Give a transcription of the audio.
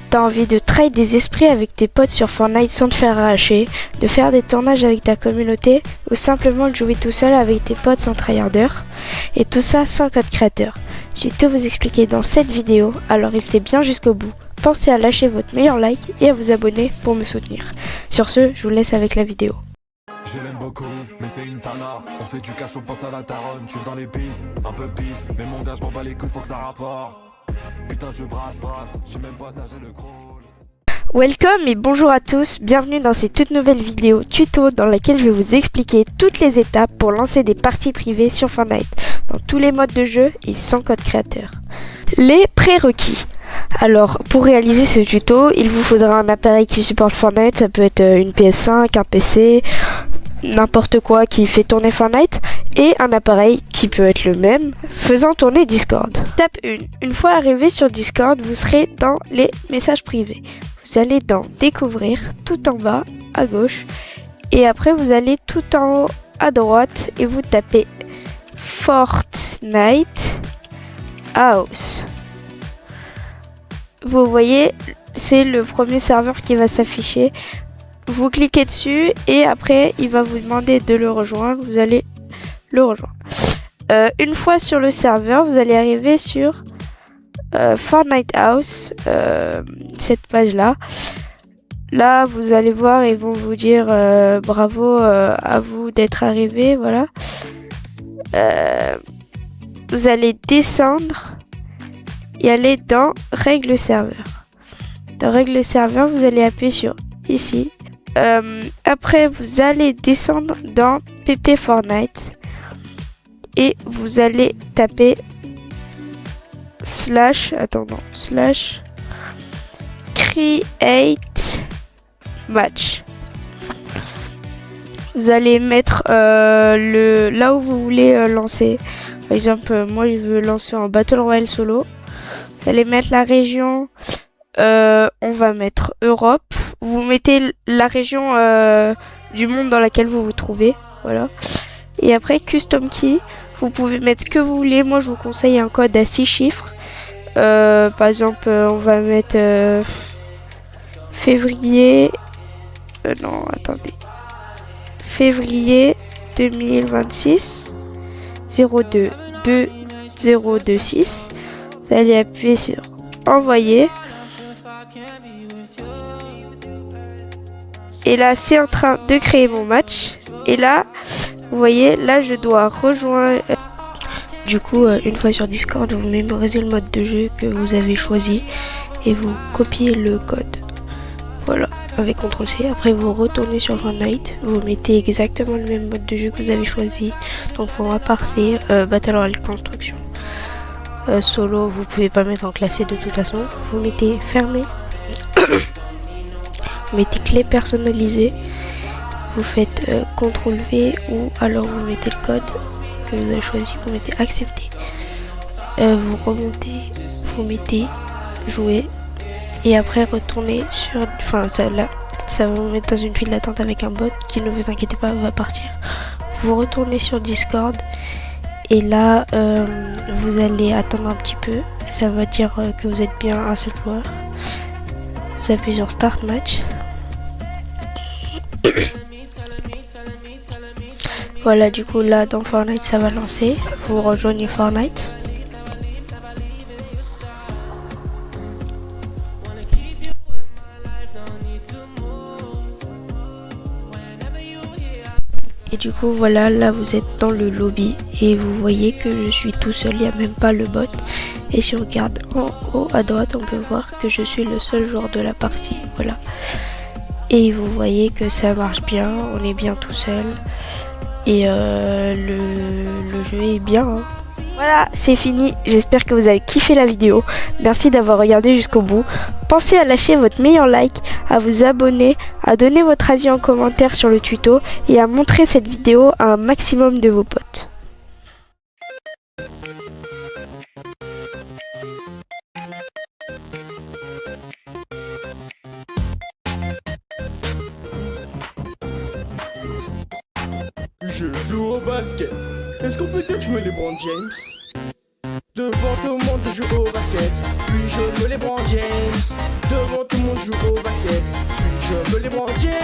T'as envie de trade des esprits avec tes potes sur Fortnite sans te faire arracher, de faire des tournages avec ta communauté ou simplement de jouer tout seul avec tes potes sans tryharder, et tout ça sans code créateur. J'ai tout vous expliqué dans cette vidéo, alors restez bien jusqu'au bout. Pensez à lâcher votre meilleur like et à vous abonner pour me soutenir. Sur ce, je vous laisse avec la vidéo. Je l'aime beaucoup, mais c'est une tana. On fait du cash, on pense à la daronne. Je suis dans les pistes, un peu pisse. Mais mon gars, je m'en bats les couilles, faut que ça rapporte. Putain, je brasse, j'ai même pas nagé le crawl. Welcome et bonjour à tous, bienvenue dans cette toute nouvelle vidéo tuto dans laquelle je vais vous expliquer toutes les étapes pour lancer des parties privées sur Fortnite, dans tous les modes de jeu et sans code créateur. Les prérequis. Alors, pour réaliser ce tuto, il vous faudra un appareil qui supporte Fortnite, ça peut être une PS5, un PC, n'importe quoi qui fait tourner Fortnite, et un appareil qui peut être le même, faisant tourner Discord. Étape 1. Une fois arrivé sur Discord, vous serez dans les messages privés. Vous allez dans Découvrir, tout en bas, à gauche, et après vous allez tout en haut, à droite, et vous tapez Fortnite House. Vous voyez, c'est le premier serveur qui va s'afficher. Vous cliquez dessus et après il va vous demander de le rejoindre. Vous allez le rejoindre. Une fois sur le serveur, vous allez arriver sur Fortnite House, cette page là. Là, vous allez voir, ils vont vous dire bravo à vous d'être arrivé. Voilà. Vous allez descendre et aller dans Règles serveur. Dans Règles serveur, vous allez appuyer sur ici. Après, vous allez descendre dans PP Fortnite et vous allez taper slash create match. Vous allez mettre là où vous voulez lancer. Par exemple, moi je veux lancer en Battle Royale solo. Vous allez mettre la région, on va mettre Europe. Vous mettez la région du monde dans laquelle vous vous trouvez, voilà. Et après Custom Key, vous pouvez mettre ce que vous voulez. Moi je vous conseille un code à 6 chiffres. Par exemple, on va mettre février. Non, attendez. Février 2026 02 2026. Vous allez appuyer sur envoyer. Et là, c'est en train de créer mon match. Et là, vous voyez, là, je dois rejoindre. Du coup, une fois sur Discord, vous mémorisez le mode de jeu que vous avez choisi et vous copiez le code. Voilà, avec CTRL-C. Après, vous retournez sur Fortnite. Vous mettez exactement le même mode de jeu que vous avez choisi. Donc, pour ma part, c'est Battle Royale Construction. Solo, vous pouvez pas mettre en classé de toute façon. Vous mettez fermé. Vous mettez clé personnalisée. Vous faites CTRL V ou alors vous mettez le code que vous avez choisi. Vous mettez accepter. Vous remontez. Vous mettez jouer. Et après retournez sur. Enfin, ça va vous mettre dans une file d'attente avec un bot qui, ne vous inquiétez pas, va partir. Vous retournez sur Discord. Et là, vous allez attendre un petit peu. Ça va dire que vous êtes bien un seul joueur. Vous appuyez sur Start Match. Voilà, du coup, là, dans Fortnite, ça va lancer. Vous rejoignez Fortnite. Et du coup, voilà, là vous êtes dans le lobby et vous voyez que je suis tout seul, il n'y a même pas le bot. Et si on regarde en haut à droite, on peut voir que je suis le seul joueur de la partie, voilà. Et vous voyez que ça marche bien, on est bien tout seul. Et le jeu est bien, hein. Voilà, c'est fini. J'espère que vous avez kiffé la vidéo. Merci d'avoir regardé jusqu'au bout. Pensez à lâcher votre meilleur like, à vous abonner, à donner votre avis en commentaire sur le tuto et à montrer cette vidéo à un maximum de vos potes. Je joue au basket. Est-ce qu'on peut dire que je me LeBron James? Devant tout le monde, je joue au basket. Puis je me LeBron James. Devant Je me les prends James.